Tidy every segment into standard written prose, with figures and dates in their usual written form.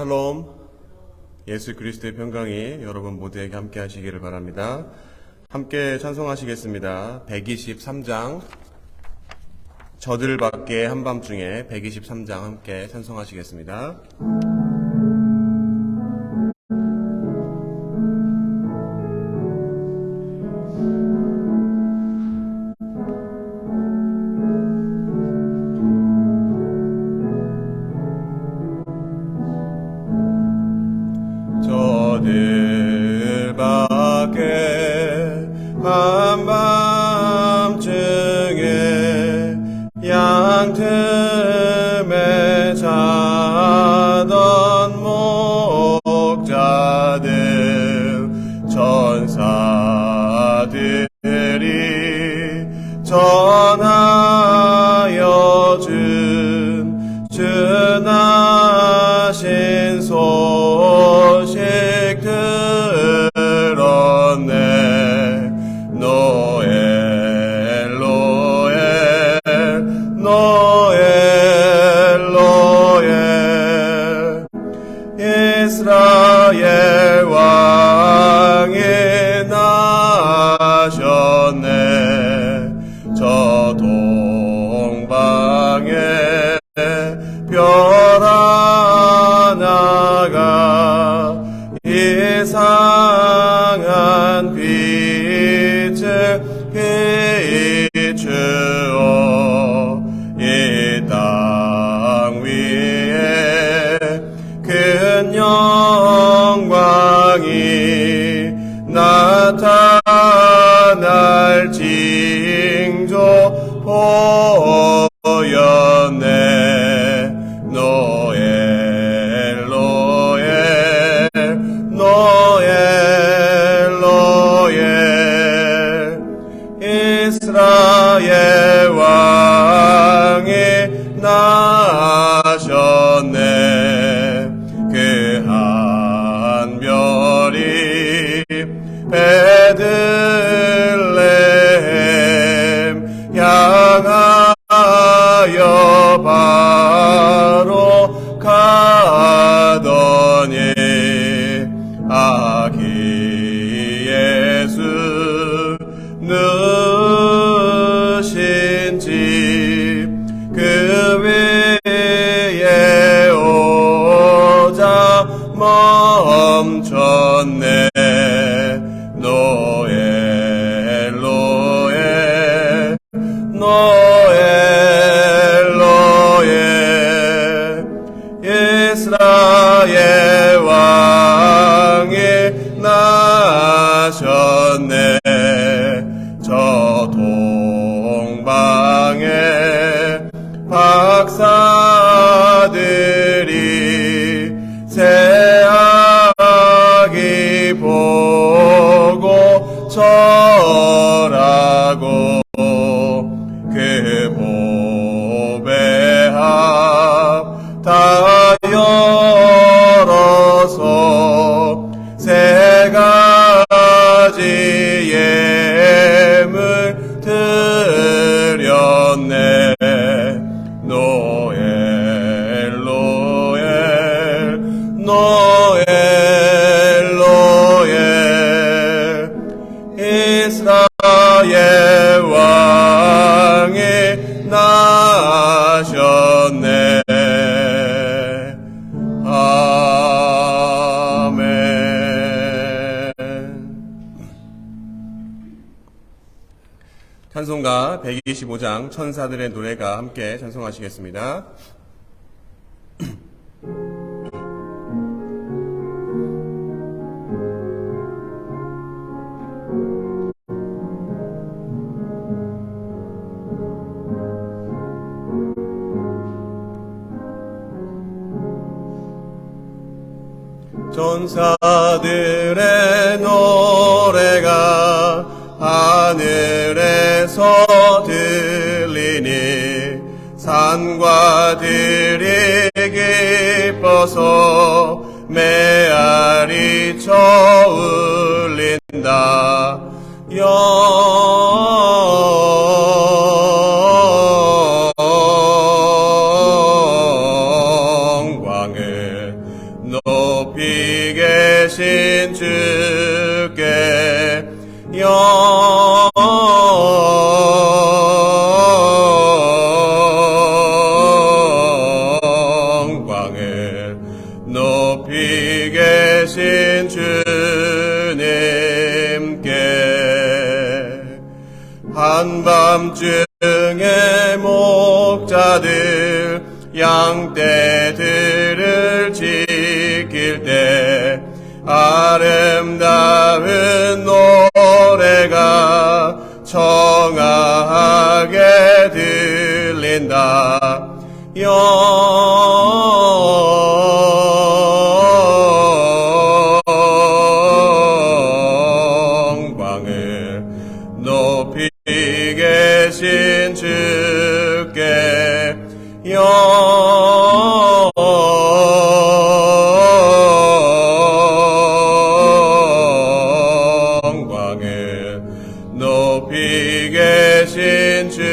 샬롬, 예수 그리스도의 평강이 여러분 모두에게 함께 하시기를 바랍니다. 함께 찬송하시겠습니다. 123장, 저들 밖에 한밤중에 123장 함께 찬송하시겠습니다. 저들 밖에 한밤중에 양틈에 자던 목자들 천사들이 전하여 준 주나신 소식 들었네. 노엘 노엘 노엘 노엘 이스라엘 왕이 나셨네. 저 동방에 별 하나가 이상한 빛을 비추어 이 땅 위에 큰 영광이 나타날 징조 보였네. 노엘 노엘 노엘 노엘 이스라엘 왕이 나셨네. 그 한 별이 베들레헴 향하여 바로 가더니 아기 예수 누신 집 그 위에 오자 멈췄네. 노엘 노엘 노엘 노엘 이스라엘 왕이 나셨네. 저 동방에 박사들이 새 아기 보고 절하고 그 보배 앞 다 열어서 세 가지 예물 드렸네. 노엘 노엘 노엘 노엘 이스라엘 왕이 나셨네. 찬송가 125장 천사들의 노래가 함께 찬송하시겠습니다. 천사들의 노래가 하늘에서 들리니 산과 들이 기뻐서 메아리 쳐 울린다. 영광을 주께 영광을 높이 계신 주님께 한밤중에 목자들 양떼들을 지킬 때 아름다운 노래가 청아하게 들린다. 영광을 높이 계신 주께 영광을 높이 계신 주님께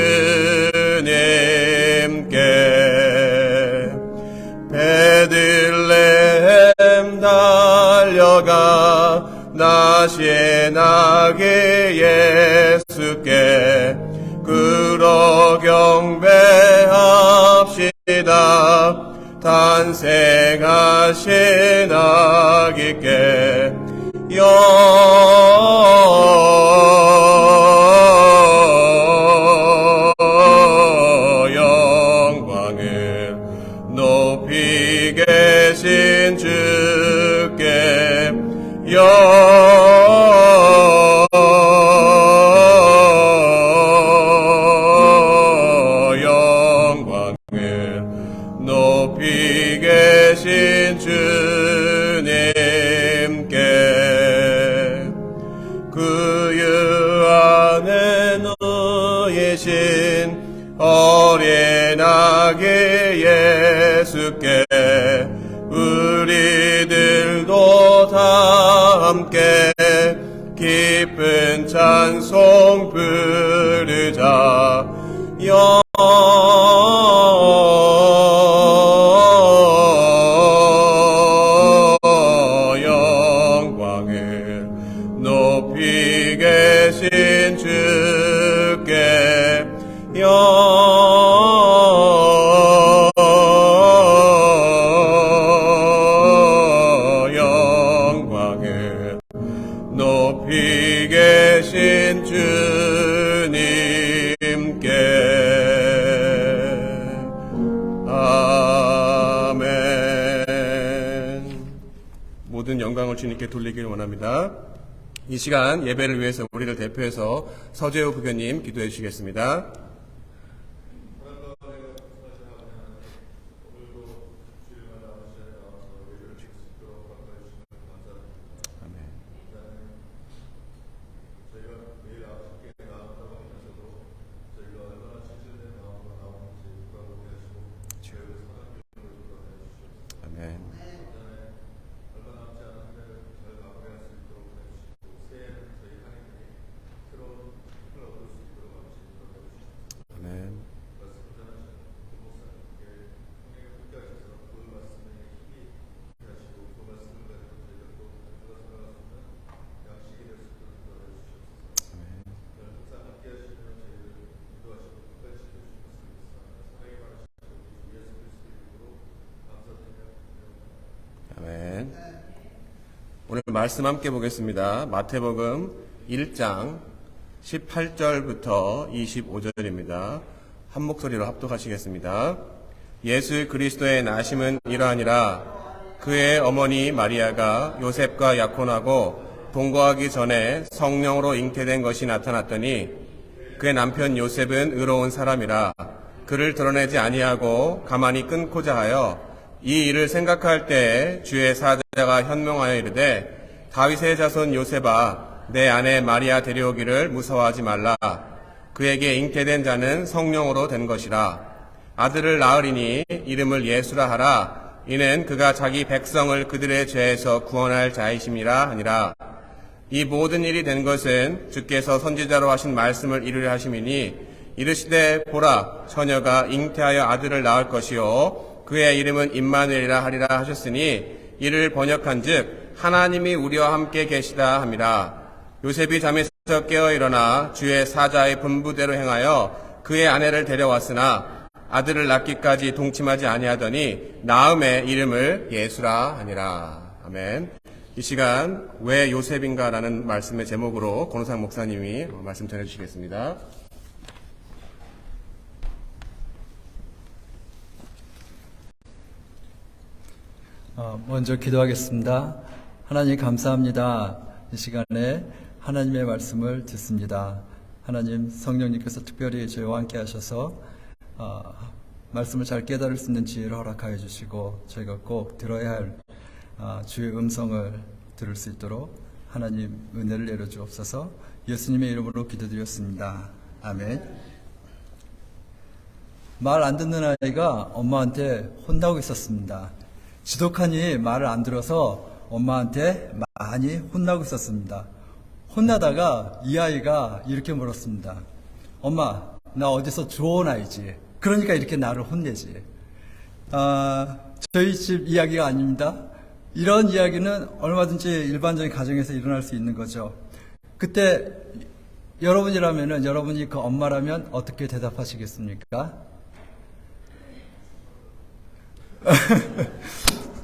베들레헴 달려가 나시의 나귀 예수께 그러 경배합시다. 탄생하신 아기께 영광을 높이 계신 주께 영광을 높이 계신 주님께 그 유 안에 누이신 어린 아기 예수께 우리들도 다 함께 기쁜 찬송 부르자. 영광을 높이 계신 주께 영광을 높이 계신 주님께 아멘. 모든 영광을 주님께 돌리길 원합니다. 이 시간 예배를 위해서 우리를 대표해서 서재호 부교님 기도해 주시겠습니다. 아멘. 오늘 말씀 함께 보겠습니다. 마태복음 1장 18절부터 25절입니다. 한 목소리로 합독하시겠습니다. 예수 그리스도의 나심은 이러하니라. 그의 어머니 마리아가 요셉과 약혼하고 동거하기 전에 성령으로 잉태된 것이 나타났더니 그의 남편 요셉은 의로운 사람이라 그를 드러내지 아니하고 가만히 끊고자 하여 이 일을 생각할 때에 주의 사자가 현명하여 이르되 다윗의 자손 요셉아 내 아내 마리아 데려오기를 무서워하지 말라. 그에게 잉태된 자는 성령으로 된 것이라. 아들을 낳으리니 이름을 예수라 하라. 이는 그가 자기 백성을 그들의 죄에서 구원할 자이심이라 하니라. 이 모든 일이 된 것은 주께서 선지자로 하신 말씀을 이루려 하심이니 이르시되 보라 처녀가 잉태하여 아들을 낳을 것이요 그의 이름은 임마누엘이라 하리라 하셨으니 이를 번역한즉 하나님이 우리와 함께 계시다 함이라. 요셉이 잠에서 깨어 일어나 주의 사자의 분부대로 행하여 그의 아내를 데려왔으나 아들을 낳기까지 동침하지 아니하더니 나음의 이름을 예수라 하니라. 아멘. 이 시간 왜 요셉인가라는 말씀의 제목으로 권우상 목사님이 말씀 전해주시겠습니다. 먼저 기도하겠습니다. 하나님 감사합니다. 이 시간에 하나님의 말씀을 듣습니다. 하나님 성령님께서 특별히 저희와 함께 하셔서 말씀을 잘 깨달을 수 있는 지혜를 허락하여 주시고 저희가 꼭 들어야 할 주의 음성을 들을 수 있도록 하나님 은혜를 내려주옵소서. 예수님의 이름으로 기도드렸습니다. 아멘. 말 안 듣는 아이가 엄마한테 혼나고 있었습니다. 지독하니 말을 안 들어서 엄마한테 많이 혼나고 있었습니다. 혼나다가 이 아이가 이렇게 물었습니다. 엄마, 나 어디서 좋은 아이지? 그러니까 이렇게 나를 혼내지. 저희 집 이야기가 아닙니다. 이런 이야기는 얼마든지 일반적인 가정에서 일어날 수 있는 거죠. 그때 여러분이라면은, 여러분이 그 엄마라면 어떻게 대답하시겠습니까?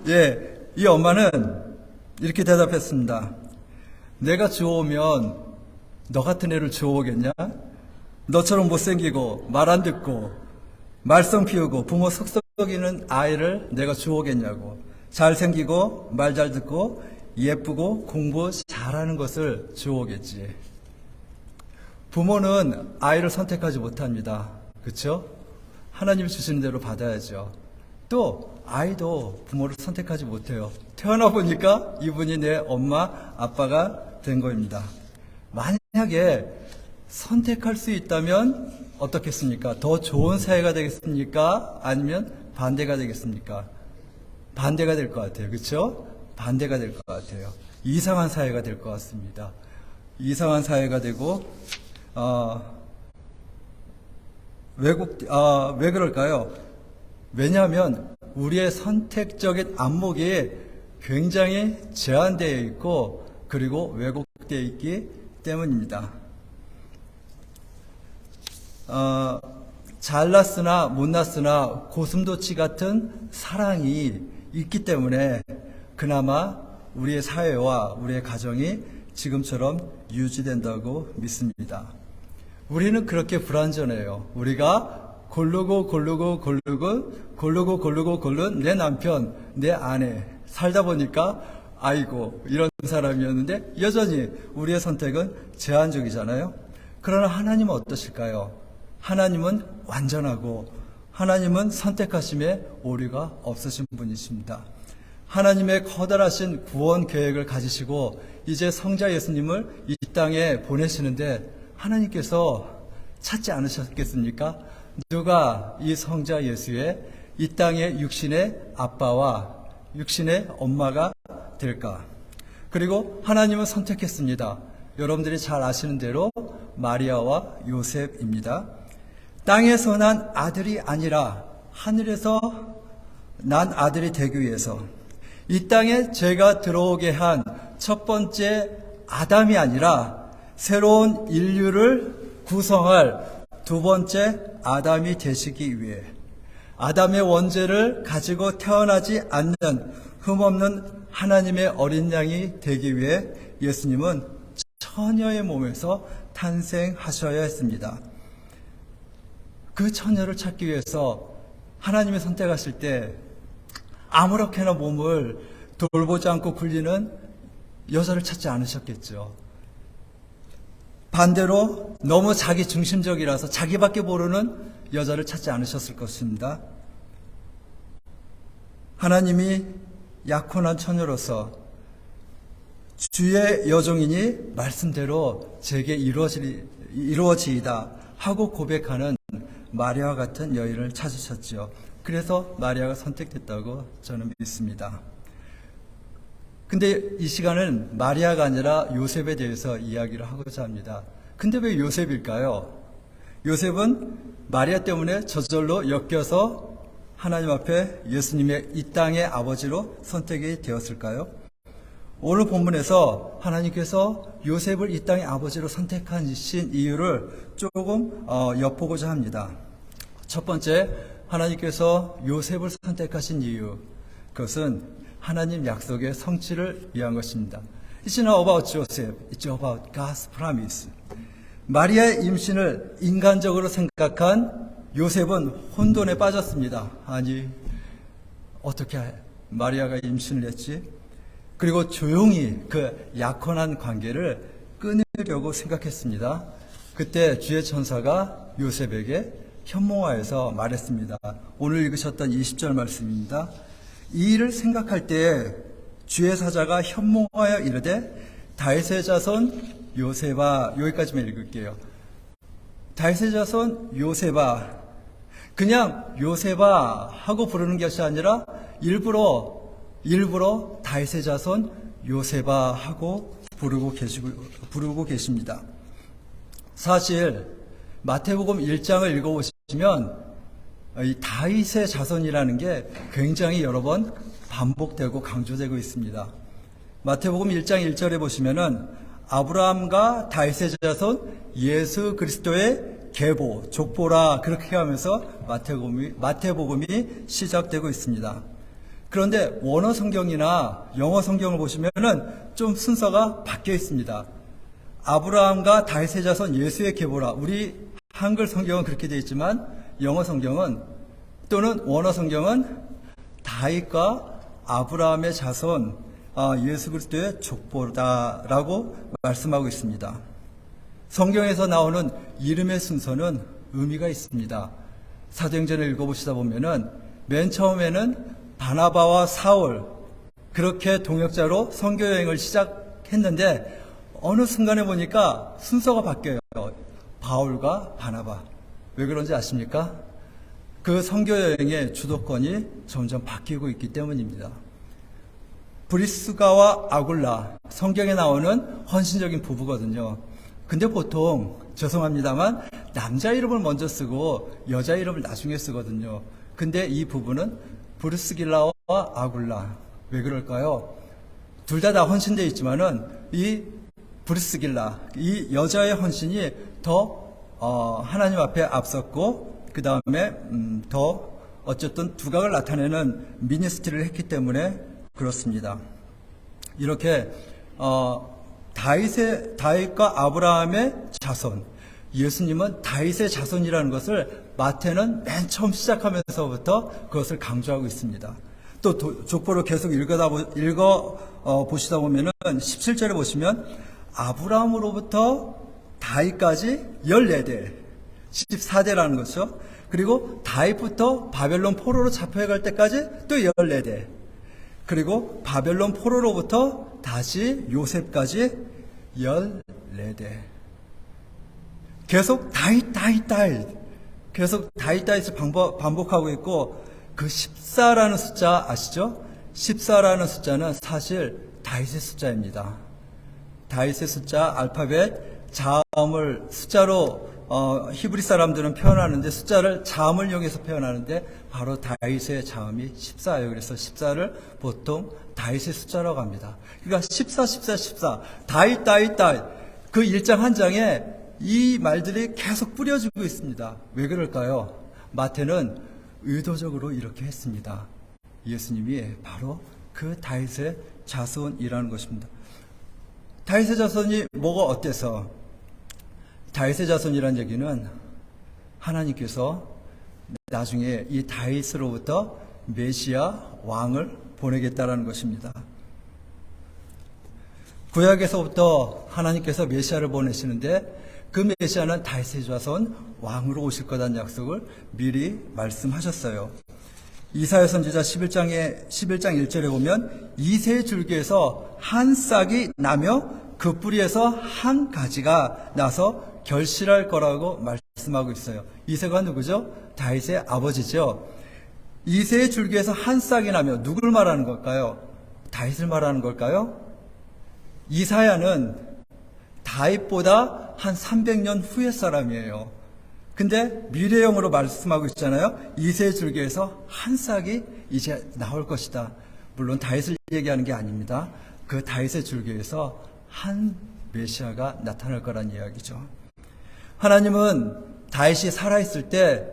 예, 이 엄마는 이렇게 대답했습니다. 내가 주워오면 너 같은 애를 주워오겠냐? 너처럼 못생기고 말 안 듣고 말썽 피우고 부모 속썩이는 아이를 내가 주워오겠냐고. 잘생기고 말 잘 듣고 예쁘고 공부 잘하는 것을 주워오겠지. 부모는 아이를 선택하지 못합니다. 그렇죠? 하나님이 주시는 대로 받아야죠. 또 아이도 부모를 선택하지 못해요. 태어나 보니까 이분이 내 엄마, 아빠가 된 겁니다. 만약에 선택할 수 있다면 어떻겠습니까? 더 좋은 사회가 되겠습니까? 아니면 반대가 되겠습니까? 반대가 될 것 같아요. 그렇죠? 반대가 될 것 같아요. 이상한 사회가 될 것 같습니다. 이상한 사회가 되고 왜 그럴까요? 왜냐하면 우리의 선택적인 안목이 굉장히 제한되어 있고 그리고 왜곡되어 있기 때문입니다. 잘났으나 못났으나 고슴도치 같은 사랑이 있기 때문에 그나마 우리의 사회와 우리의 가정이 지금처럼 유지된다고 믿습니다. 우리는 그렇게 불완전해요. 우리가 고르고 내 남편, 내 아내 살다 보니까 아이고 이런 사람이었는데 여전히 우리의 선택은 제한적이잖아요. 그러나 하나님은 어떠실까요? 하나님은 완전하고 하나님은 선택하심에 오류가 없으신 분이십니다. 하나님의 커다라신 구원 계획을 가지시고 이제 성자 예수님을 이 땅에 보내시는데 하나님께서 찾지 않으셨겠습니까? 누가 이 성자 예수의 이 땅의 육신의 아빠와 육신의 엄마가 될까? 그리고 하나님은 선택했습니다. 여러분들이 잘 아시는 대로 마리아와 요셉입니다. 땅에서 난 아들이 아니라 하늘에서 난 아들이 되기 위해서 이 땅에 죄가 들어오게 한 첫 번째 아담이 아니라 새로운 인류를 구성할 두 번째 아담이 되시기 위해 아담의 원죄를 가지고 태어나지 않는 흠없는 하나님의 어린 양이 되기 위해 예수님은 처녀의 몸에서 탄생하셔야 했습니다. 그 처녀를 찾기 위해서 하나님이 선택하실 때 아무렇게나 몸을 돌보지 않고 굴리는 여자를 찾지 않으셨겠죠. 반대로 너무 자기 중심적이라서 자기밖에 모르는 여자를 찾지 않으셨을 것입니다. 하나님이 약혼한 처녀로서 주의 여종이니 말씀대로 제게 이루어지이다 하고 고백하는 마리아와 같은 여인을 찾으셨죠. 그래서 마리아가 선택됐다고 저는 믿습니다. 근데 이 시간은 마리아가 아니라 요셉에 대해서 이야기를 하고자 합니다. 근데 왜 요셉일까요? 요셉은 마리아 때문에 저절로 엮여서 하나님 앞에 예수님의 이 땅의 아버지로 선택이 되었을까요? 오늘 본문에서 하나님께서 요셉을 이 땅의 아버지로 선택하신 이유를 조금 엿보고자 합니다. 첫 번째, 하나님께서 요셉을 선택하신 이유, 그것은 하나님 약속의 성취를 위한 것입니다. It's not about Joseph, it's about God's promise. 마리아의 임신을 인간적으로 생각한 요셉은 혼돈에 빠졌습니다. 아니, 어떻게 마리아가 임신을 했지? 그리고 조용히 그 약혼한 관계를 끊으려고 생각했습니다. 그때 주의 천사가 요셉에게 현몽하여서 말했습니다. 오늘 읽으셨던 20절 말씀입니다. 이 일을 생각할 때 주의 사자가 현몽하여 이르되 다윗의 자손 요셉아, 여기까지만 읽을게요. 다윗의 자손 요셉아, 그냥 요셉아 하고 부르는 것이 아니라 일부러 다윗의 자손 요셉아 하고 부르고 계십니다. 사실 마태복음 1장을 읽어보시면 이 다윗의 자손이라는 게 굉장히 여러 번 반복되고 강조되고 있습니다. 마태복음 1장 1절에 보시면은 아브라함과 다윗의 자손 예수 그리스도의 계보, 족보라 그렇게 하면서 마태복음이 시작되고 있습니다. 그런데 원어 성경이나 영어 성경을 보시면은 좀 순서가 바뀌어 있습니다. 아브라함과 다윗의 자손 예수의 계보라. 우리 한글 성경은 그렇게 되어 있지만 영어 성경은 또는 원어 성경은 다윗과 아브라함의 자손 예수 그리스도의 족보다라고 말씀하고 있습니다. 성경에서 나오는 이름의 순서는 의미가 있습니다. 사도행전을 읽어보시다 보면은 맨 처음에는 바나바와 사울 그렇게 동역자로 선교 여행을 시작했는데 어느 순간에 보니까 순서가 바뀌어요. 바울과 바나바. 왜 그런지 아십니까? 그 선교 여행의 주도권이 점점 바뀌고 있기 때문입니다. 브리스가와 아굴라, 성경에 나오는 헌신적인 부부거든요. 근데 보통 죄송합니다만 남자 이름을 먼저 쓰고 여자 이름을 나중에 쓰거든요. 근데 이 부부는 브리스길라와 아굴라. 왜 그럴까요? 둘 다 헌신되어 있지만은 이 브리스길라, 이 여자의 헌신이 더 하나님 앞에 앞섰고 그 다음에 더 어쨌든 두각을 나타내는 미니스트리를 했기 때문에 그렇습니다. 이렇게 다윗과 아브라함의 자손, 예수님은 다윗의 자손이라는 것을 마태는 맨 처음 시작하면서부터 그것을 강조하고 있습니다. 또 족보를 계속 보시다 보면은 17절에 보시면 아브라함으로부터 다윗까지 14대, 14대라는 거죠. 그리고 다윗부터 바벨론 포로로 잡혀갈 때까지 또 14대. 그리고 바벨론 포로로부터 다시 요셉까지 14대. 계속 다윗. 계속 다윗을 반복하고 있고 그 14라는 숫자 아시죠? 14라는 숫자는 사실 다윗의 숫자입니다. 다윗의 숫자 알파벳 자음을 숫자로 히브리 사람들은 표현하는데 숫자를 자음을 이용해서 표현하는데 바로 다윗의 자음이 14예요. 그래서 14를 보통 다윗의 숫자라고 합니다. 그러니까 14. 다윗. 그 1장 한 장에 이 말들이 계속 뿌려지고 있습니다. 왜 그럴까요? 마태는 의도적으로 이렇게 했습니다. 예수님이 바로 그 다윗의 자손이라는 것입니다. 다윗의 자손이 뭐가 어때서? 다윗의 자손이라는 얘기는 하나님께서 나중에 이 다윗으로부터 메시아 왕을 보내겠다라는 것입니다. 구약에서부터 하나님께서 메시아를 보내시는데 그 메시아는 다윗의 자손 왕으로 오실 거라는 약속을 미리 말씀하셨어요. 이사야 선지자 11장 1절에 보면 이새의 줄기에서 한 싹이 나며 그 뿌리에서 한 가지가 나서 결실할 거라고 말씀하고 있어요. 이새가 누구죠? 다윗의 아버지죠. 이새의 줄기에서 한 싹이 나며 누굴 말하는 걸까요? 다윗을 말하는 걸까요? 이사야는 다윗보다 한 300년 후의 사람이에요. 근데 미래형으로 말씀하고 있잖아요. 이새의 줄기에서 한 싹이 이제 나올 것이다. 물론 다윗을 얘기하는 게 아닙니다. 그 다윗의 줄기에서 한 메시아가 나타날 거란 이야기죠. 하나님은 다윗이 살아있을 때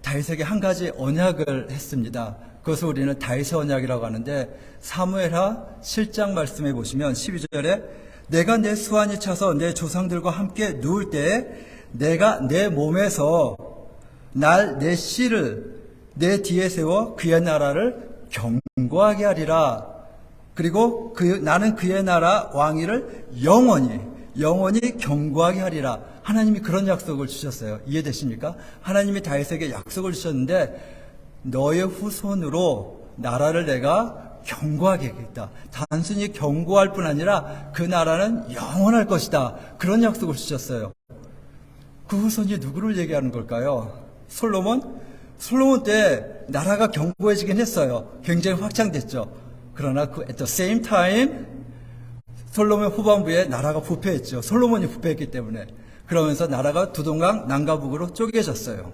다윗에게 한 가지 언약을 했습니다. 그것을 우리는 다윗의 언약이라고 하는데 사무엘하 7장 말씀해 보시면 12절에 내가 내 수완이 차서 내 조상들과 함께 누울 때에 내가 내 몸에서 내 씨를 내 뒤에 세워 그의 나라를 견고하게 하리라. 그리고 나는 그의 나라 왕위를 영원히 견고하게 하리라. 하나님이 그런 약속을 주셨어요. 이해되십니까? 하나님이 다윗에게 약속을 주셨는데 너의 후손으로 나라를 내가 견고하게 하겠다. 단순히 견고할 뿐 아니라 그 나라는 영원할 것이다. 그런 약속을 주셨어요. 그 후손이 누구를 얘기하는 걸까요? 솔로몬 때 나라가 견고해지긴 했어요. 굉장히 확장됐죠. 그러나 at the same time 솔로몬 후반부에 나라가 부패했죠. 솔로몬이 부패했기 때문에. 그러면서 나라가 두동강 남과북으로 쪼개졌어요.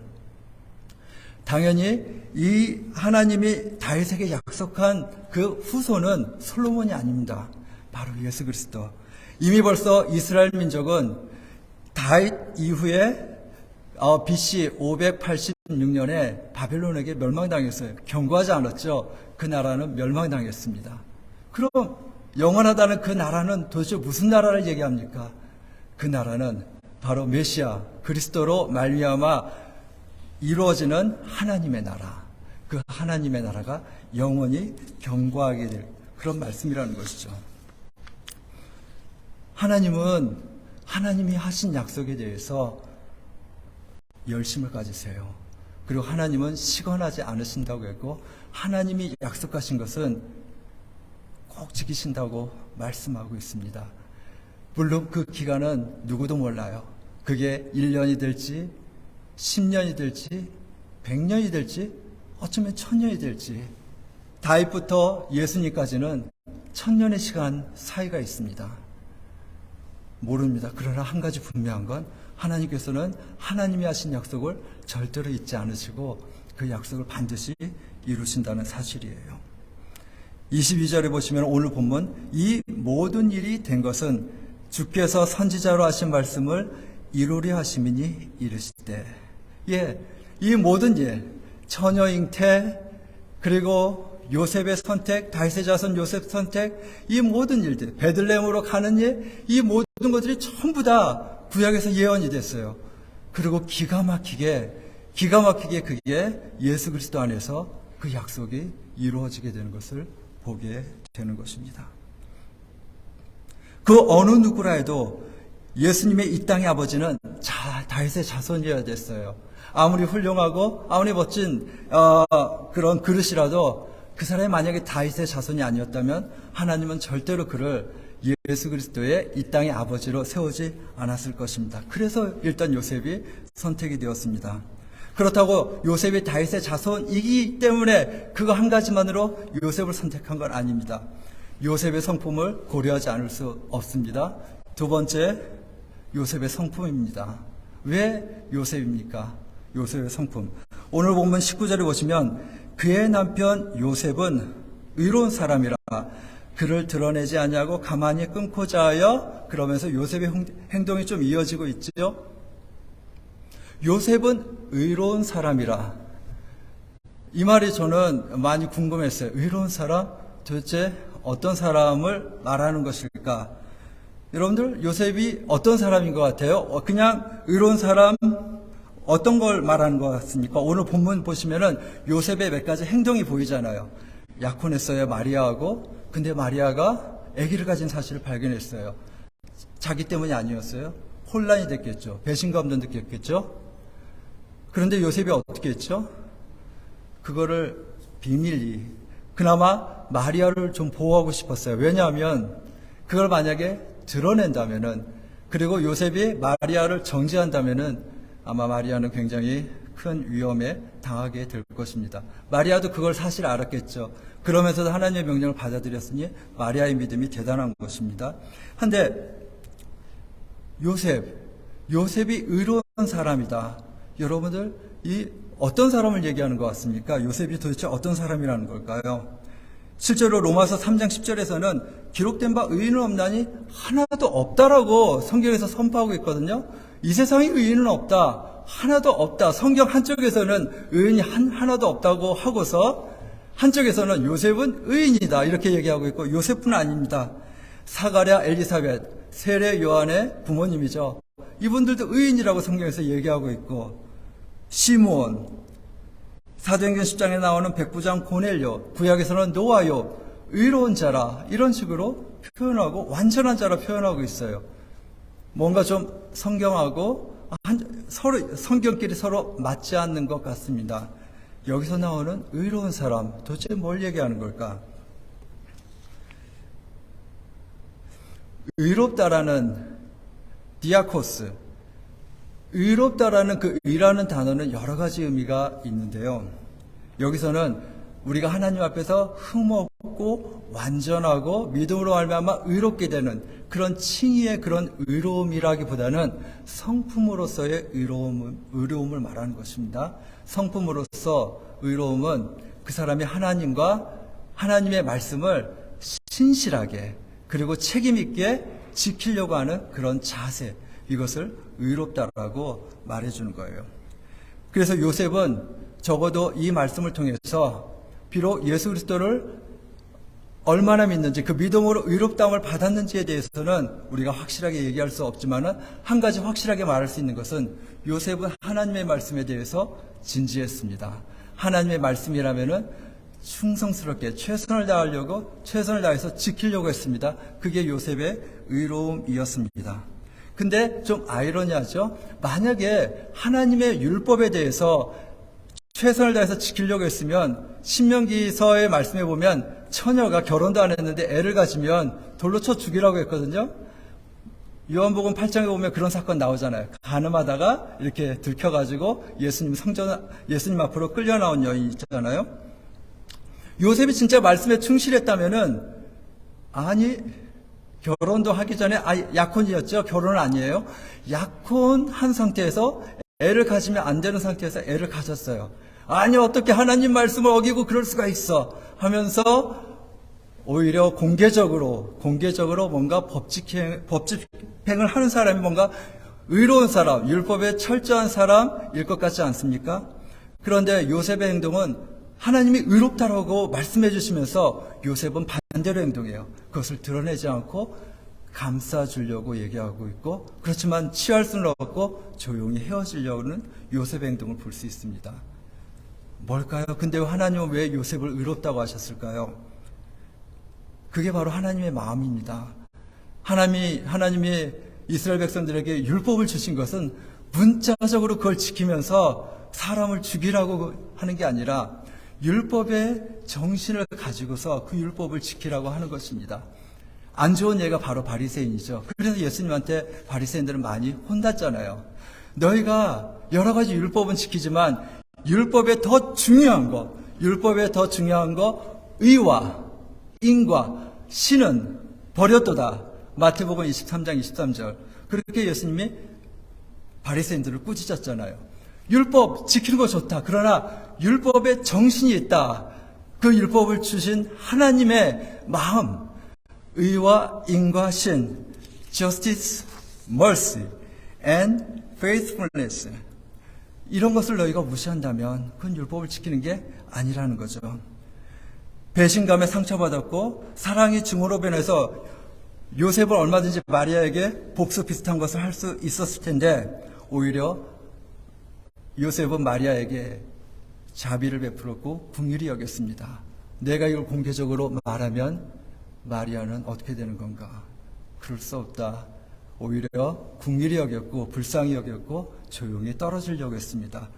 당연히 이 하나님이 다윗에게 약속한 그 후손은 솔로몬이 아닙니다. 바로 예수 그리스도. 이미 벌써 이스라엘 민족은 다윗 이후에 BC 586년에 바벨론에게 멸망당했어요. 견고하지 않았죠. 그 나라는 멸망당했습니다. 그럼 영원하다는 그 나라는 도대체 무슨 나라를 얘기합니까? 그 나라는 바로 메시아 그리스도로 말미암아 이루어지는 하나님의 나라. 그 하나님의 나라가 영원히 견고하게 될 그런 말씀이라는 것이죠. 하나님은 하나님이 하신 약속에 대해서 열심을 가지세요. 그리고 하나님은 시건하지 않으신다고 했고 하나님이 약속하신 것은 꼭 지키신다고 말씀하고 있습니다. 물론 그 기간은 누구도 몰라요. 그게 1년이 될지 10년이 될지 100년이 될지 어쩌면 1000년이 될지 다윗부터 예수님까지는 1000년의 시간 사이가 있습니다. 모릅니다. 그러나 한 가지 분명한 건 하나님께서는 하나님이 하신 약속을 절대로 잊지 않으시고 그 약속을 반드시 이루신다는 사실이에요. 22절에 보시면 오늘 본문 이 모든 일이 된 것은 주께서 선지자로 하신 말씀을 이루려 하심이니 이르시되 이 모든 일 처녀 잉태 그리고 요셉의 선택 다윗의 자손 요셉 선택 이 모든 일들 베들레헴으로 가는 일 이 모든 것들이 전부 다 구약에서 예언이 됐어요. 그리고 기가 막히게 그게 예수 그리스도 안에서 그 약속이 이루어지게 되는 것을 보게 되는 것입니다. 그 어느 누구라 해도 예수님의 이 땅의 아버지는 다윗의 자손이어야 됐어요. 아무리 훌륭하고 아무리 멋진 그런 그릇이라도 그 사람이 만약에 다윗의 자손이 아니었다면 하나님은 절대로 그를 예수 그리스도의 이 땅의 아버지로 세우지 않았을 것입니다. 그래서 일단 요셉이 선택이 되었습니다. 그렇다고 요셉이 다윗의 자손이기 때문에 그거 한 가지만으로 요셉을 선택한 건 아닙니다. 요셉의 성품을 고려하지 않을 수 없습니다. 두 번째, 요셉의 성품입니다. 왜 요셉입니까? 요셉의 성품. 오늘 본문 19절에 보시면 그의 남편 요셉은 의로운 사람이라 그를 드러내지 아니하고 가만히 끊고자 하여 그러면서 요셉의 행동이 좀 이어지고 있죠. 요셉은 의로운 사람이라. 이 말이 저는 많이 궁금했어요. 의로운 사람? 도대체 어떤 사람을 말하는 것일까? 여러분들 요셉이 어떤 사람인 것 같아요? 그냥 의로운 사람 어떤 걸 말하는 것 같습니까? 오늘 본문 보시면은 요셉의 몇 가지 행동이 보이잖아요. 약혼했어요, 마리아하고. 근데 마리아가 아기를 가진 사실을 발견했어요. 자기 때문이 아니었어요. 혼란이 됐겠죠. 배신감도 느꼈겠죠. 그런데 요셉이 어떻게 했죠? 그거를 비밀리 그나마 마리아를 좀 보호하고 싶었어요. 왜냐하면 그걸 만약에 드러낸다면은 그리고 요셉이 마리아를 정죄한다면은 아마 마리아는 굉장히 큰 위험에 당하게 될 것입니다. 마리아도 그걸 사실 알았겠죠. 그러면서도 하나님의 명령을 받아들였으니 마리아의 믿음이 대단한 것입니다. 한데 요셉이 의로운 사람이다. 여러분들 이 어떤 사람을 얘기하는 것 같습니까? 요셉이 도대체 어떤 사람이라는 걸까요? 실제로 로마서 3장 10절에서는 기록된 바 의인은 없나니 하나도 없다라고 성경에서 선포하고 있거든요. 이 세상에 의인은 없다. 하나도 없다. 성경 한쪽에서는 의인이 하나도 없다고 하고서 한쪽에서는 요셉은 의인이다. 이렇게 얘기하고 있고 요셉뿐 아닙니다. 사가랴, 엘리사벳, 세례 요한의 부모님이죠. 이분들도 의인이라고 성경에서 얘기하고 있고 시므온, 사도행전 10장에 나오는 백부장 고넬료, 구약에서는 노아요, 의로운 자라 이런 식으로 표현하고 완전한 자라 표현하고 있어요. 뭔가 좀 성경하고 서로 성경끼리 서로 맞지 않는 것 같습니다. 여기서 나오는 의로운 사람 도대체 뭘 얘기하는 걸까? 의롭다라는 디아코스, 의롭다라는 그 의라는 단어는 여러 가지 의미가 있는데요. 여기서는 우리가 하나님 앞에서 흠없고 완전하고 믿음으로 말미암아 의롭게 되는 그런 칭의의 그런 의로움이라기보다는 성품으로서의 의로움을 말하는 것입니다. 성품으로서 의로움은 그 사람이 하나님과 하나님의 말씀을 신실하게 그리고 책임 있게 지키려고 하는 그런 자세, 이것을 의롭다라고 말해주는 거예요. 그래서 요셉은 적어도 이 말씀을 통해서 비록 예수 그리스도를 얼마나 믿는지 그 믿음으로 의롭다함을 받았는지에 대해서는 우리가 확실하게 얘기할 수 없지만 한 가지 확실하게 말할 수 있는 것은 요셉은 하나님의 말씀에 대해서 진지했습니다. 하나님의 말씀이라면은 충성스럽게 최선을 다해서 지키려고 했습니다. 그게 요셉의 의로움이었습니다. 근데 좀 아이러니하죠. 만약에 하나님의 율법에 대해서 최선을 다해서 지키려고 했으면 신명기서의 말씀에 보면 처녀가 결혼도 안 했는데 애를 가지면 돌로 쳐 죽이라고 했거든요. 요한복음 8장에 보면 그런 사건 나오잖아요. 간음하다가 이렇게 들켜가지고 예수님 앞으로 끌려 나온 여인 있잖아요. 요셉이 진짜 말씀에 충실했다면은 아니 결혼도 하기 전에 약혼이었죠. 결혼은 아니에요. 약혼한 상태에서 애를 가지면 안 되는 상태에서 애를 가졌어요. 아니 어떻게 하나님 말씀을 어기고 그럴 수가 있어 하면서 오히려 공개적으로 뭔가 법 집행을 하는 사람이 뭔가 의로운 사람, 율법에 철저한 사람일 것 같지 않습니까? 그런데 요셉의 행동은 하나님이 의롭다라고 말씀해 주시면서 요셉은 반대로 행동해요. 그것을 드러내지 않고 감싸주려고 얘기하고 있고, 그렇지만 취할 수는 없고 조용히 헤어지려는 요셉의 행동을 볼 수 있습니다. 뭘까요? 근데 하나님은 왜 요셉을 의롭다고 하셨을까요? 그게 바로 하나님의 마음입니다. 하나님이 이스라엘 백성들에게 율법을 주신 것은 문자적으로 그걸 지키면서 사람을 죽이라고 하는 게 아니라 율법의 정신을 가지고서 그 율법을 지키라고 하는 것입니다. 안 좋은 예가 바로 바리새인이죠. 그래서 예수님한테 바리새인들은 많이 혼났잖아요. 너희가 여러 가지 율법은 지키지만 율법에 더 중요한 거, 의와 인과 신은 버렸도다. 마태복음 23장 23절. 그렇게 예수님이 바리새인들을 꾸짖었잖아요. 율법 지키는 거 좋다. 그러나 율법에 정신이 있다. 그 율법을 주신 하나님의 마음, 의와 인과 신, justice, mercy, and faithfulness. 이런 것을 너희가 무시한다면 그건 율법을 지키는 게 아니라는 거죠. 배신감에 상처받았고 사랑이 증오로 변해서 요셉은 얼마든지 마리아에게 복수 비슷한 것을 할 수 있었을 텐데 오히려 요셉은 마리아에게 자비를 베풀었고 긍휼히 여겼습니다. 내가 이걸 공개적으로 말하면 마리아는 어떻게 되는 건가? 그럴 수 없다. 오히려 긍휼히 여겼고 불쌍히 여겼고 조용히 떨어지려고 했습니다.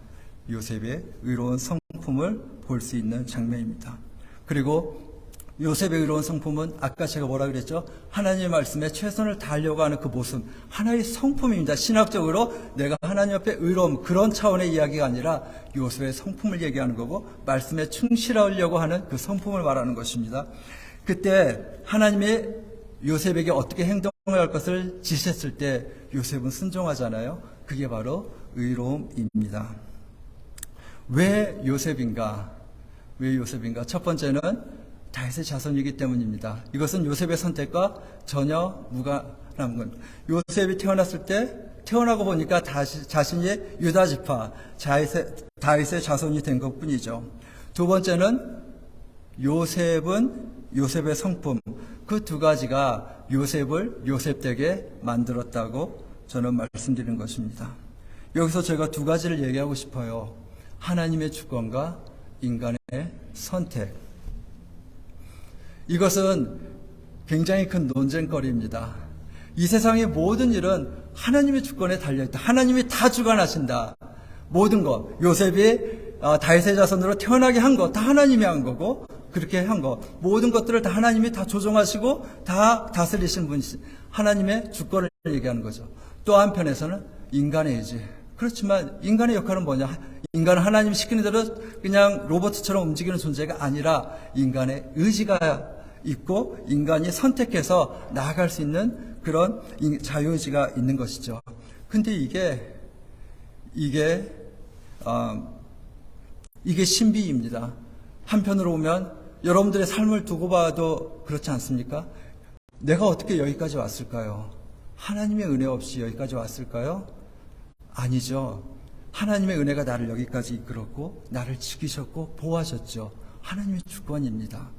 요셉의 의로운 성품을 볼 수 있는 장면입니다. 그리고 요셉의 의로운 성품은 아까 제가 뭐라 그랬죠? 하나님의 말씀에 최선을 다하려고 하는 그 모습, 하나의 성품입니다. 신학적으로 내가 하나님 앞에 의로움, 그런 차원의 이야기가 아니라 요셉의 성품을 얘기하는 거고 말씀에 충실하려고 하는 그 성품을 말하는 것입니다. 그때 하나님이 요셉에게 어떻게 행동할 것을 지시했을 때 요셉은 순종하잖아요. 그게 바로 의로움입니다. 왜 요셉인가? 첫 번째는 다윗의 자손이기 때문입니다. 이것은 요셉의 선택과 전혀 무관한 건, 요셉이 태어났을 때 태어나고 보니까 자신이 유다 지파 다윗의 자손이 된 것뿐이죠. 두 번째는 요셉의 성품, 그 두 가지가 요셉을 요셉되게 만들었다고 저는 말씀드린 것입니다. 여기서 제가 두 가지를 얘기하고 싶어요. 하나님의 주권과 인간의 선택. 이것은 굉장히 큰 논쟁거리입니다. 이 세상의 모든 일은 하나님의 주권에 달려있다. 하나님이 다 주관하신다. 모든 것. 요셉이 다윗의 자손으로 태어나게 한 것 다 하나님이 한 거고, 그렇게 한 것, 모든 것들을 다 하나님이 다 조종하시고 다 다스리신 분이시, 하나님의 주권을 얘기하는 거죠. 또 한편에서는 인간의 의지. 그렇지만 인간의 역할은 뭐냐? 인간은 하나님 시키는 대로 그냥 로봇처럼 움직이는 존재가 아니라 인간의 의지가 있고 인간이 선택해서 나아갈 수 있는 그런 자유의지가 있는 것이죠. 근데 이게 신비입니다. 한편으로 보면 여러분들의 삶을 두고 봐도 그렇지 않습니까? 내가 어떻게 여기까지 왔을까요? 하나님의 은혜 없이 여기까지 왔을까요? 아니죠. 하나님의 은혜가 나를 여기까지 이끌었고 나를 지키셨고 보호하셨죠. 하나님의 주권입니다.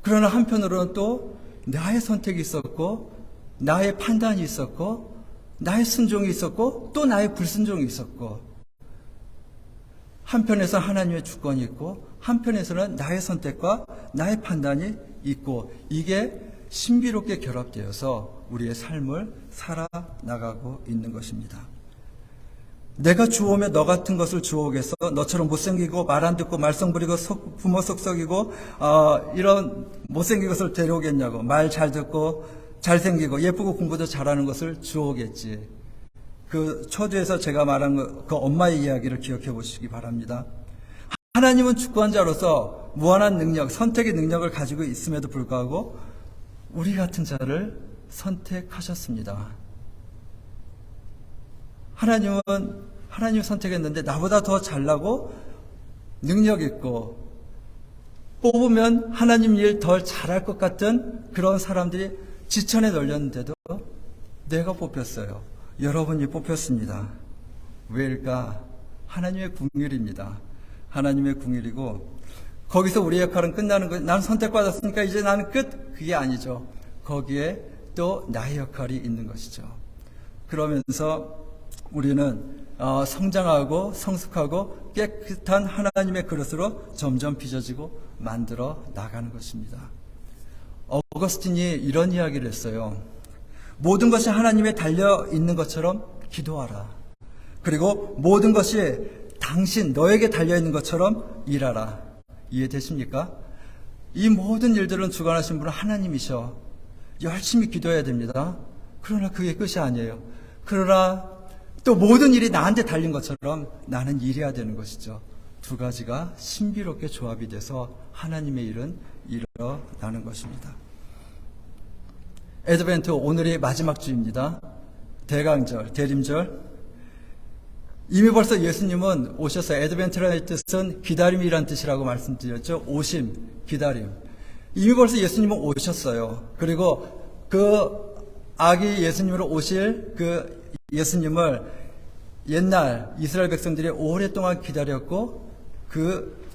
그러나 한편으로는 또 나의 선택이 있었고 나의 판단이 있었고 나의 순종이 있었고 또 나의 불순종이 있었고, 한편에서 하나님의 주권이 있고 한편에서는 나의 선택과 나의 판단이 있고, 이게 신비롭게 결합되어서 우리의 삶을 살아나가고 있는 것입니다. 내가 주오며 너 같은 것을 주오겠어. 너처럼 못생기고 말 안 듣고 말썽 부리고 부모 속썩이고 이런 못생긴 것을 데려오겠냐고. 말 잘 듣고 잘생기고 예쁘고 공부도 잘하는 것을 주오겠지. 그 초두에서 제가 말한 그 엄마의 이야기를 기억해 보시기 바랍니다. 하나님은 주권자로서 무한한 능력, 선택의 능력을 가지고 있음에도 불구하고 우리 같은 자를 선택하셨습니다. 하나님 선택했는데 나보다 더 잘나고 능력 있고 뽑으면 하나님 일 더 잘할 것 같은 그런 사람들이 지천에 널렸는데도 내가 뽑혔어요. 여러분이 뽑혔습니다. 왜일까? 하나님의 긍휼입니다. 하나님의 긍휼이고, 거기서 우리의 역할은 끝나는 거예요. 나는 선택받았으니까 이제 나는 끝. 그게 아니죠. 거기에 또 나의 역할이 있는 것이죠. 그러면서 우리는 성장하고 성숙하고 깨끗한 하나님의 그릇으로 점점 빚어지고 만들어 나가는 것입니다. 어거스틴이 이런 이야기를 했어요. 모든 것이 하나님에 달려 있는 것처럼 기도하라. 그리고 모든 것이 너에게 달려 있는 것처럼 일하라. 이해되십니까? 이 모든 일들은 주관하신 분은 하나님이셔. 열심히 기도해야 됩니다. 그러나 그게 끝이 아니에요. 그러나 또 모든 일이 나한테 달린 것처럼 나는 일해야 되는 것이죠. 두 가지가 신비롭게 조합이 돼서 하나님의 일은 일어나는 것입니다. 애드벤트, 오늘이 마지막 주입니다. 대강절, 대림절. 이미 벌써 예수님은 오셨어요. 애드벤트라는 뜻은 기다림이란 뜻이라고 말씀드렸죠. 오심, 기다림. 이미 벌써 예수님은 오셨어요. 그리고 그 아기 예수님으로 오실 그 예수님을 옛날 이스라엘 백성들이 오랫동안 기다렸고 그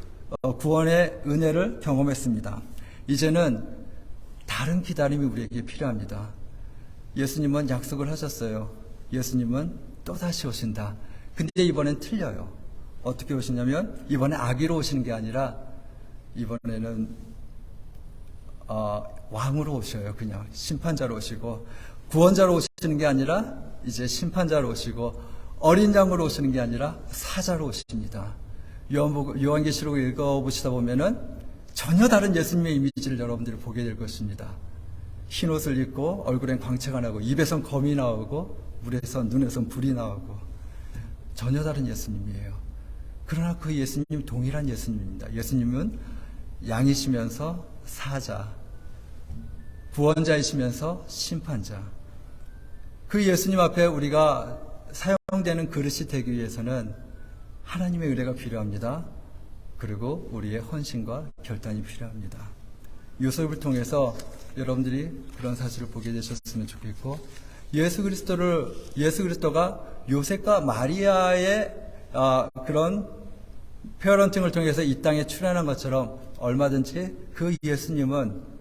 구원의 은혜를 경험했습니다. 이제는 다른 기다림이 우리에게 필요합니다. 예수님은 약속을 하셨어요. 예수님은 또다시 오신다. 근데 이번엔 틀려요. 어떻게 오시냐면 이번에 아기로 오시는 게 아니라 이번에는 왕으로 오셔요. 그냥 심판자로 오시고, 구원자로 오시는 게 아니라 이제 심판자로 오시고, 어린 양으로 오시는 게 아니라 사자로 오십니다. 요한계시록 읽어보시다 보면은 전혀 다른 예수님의 이미지를 여러분들이 보게 될 것입니다. 흰 옷을 입고 얼굴엔 광채가 나고 입에선 검이 나오고 물에선 눈에선 불이 나오고 전혀 다른 예수님이에요. 그러나 그 예수님 동일한 예수님입니다. 예수님은 양이시면서 사자, 구원자이시면서 심판자. 그 예수님 앞에 우리가 사용되는 그릇이 되기 위해서는 하나님의 은혜가 필요합니다. 그리고 우리의 헌신과 결단이 필요합니다. 요셉을 통해서 여러분들이 그런 사실을 보게 되셨으면 좋겠고, 예수 그리스도가 요셉과 마리아의 그런 페어런팅을 통해서 이 땅에 출현한 것처럼 얼마든지 그 예수님은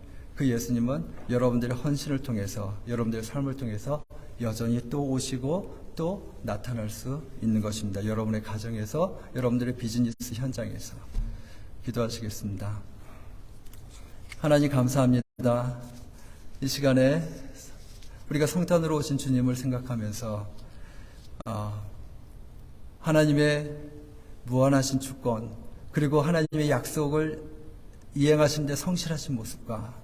여러분들의 헌신을 통해서, 여러분들의 삶을 통해서 여전히 또 오시고 또 나타날 수 있는 것입니다. 여러분의 가정에서, 여러분들의 비즈니스 현장에서. 기도하시겠습니다. 하나님 감사합니다. 이 시간에 우리가 성탄으로 오신 주님을 생각하면서 하나님의 무한하신 주권, 그리고 하나님의 약속을 이행하신 데 성실하신 모습과,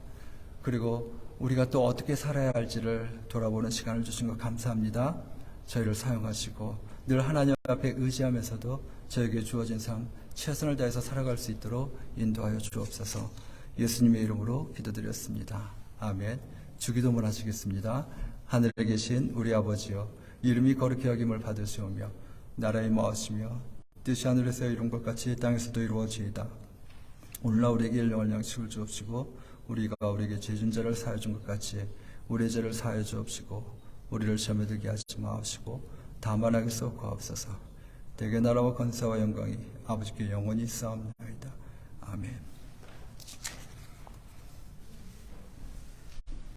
그리고 우리가 또 어떻게 살아야 할지를 돌아보는 시간을 주신 것 감사합니다. 저희를 사용하시고 늘 하나님 앞에 의지하면서도 저에게 주어진 삶 최선을 다해서 살아갈 수 있도록 인도하여 주옵소서. 예수님의 이름으로 기도드렸습니다. 아멘. 주기도문 하시겠습니다. 하늘에 계신 우리 아버지여, 이름이 거룩히 여김을 받으시오며 나라의 마하시며 뜻이 하늘에서 이룬 것 같이 땅에서도 이루어지이다. 오늘날 우리에게 일용할 양식을 주옵시고, 우리가 우리에게 죄진 자를 사하여 준 것 같이 우리의 죄를 사하여 주옵시고, 우리를 시험에 들게 하지 마옵시고 다만 악에서 쏘옵소서. 대개 나라와 권세와 영광이 아버지께 영원히 있사옵나이다. 아멘.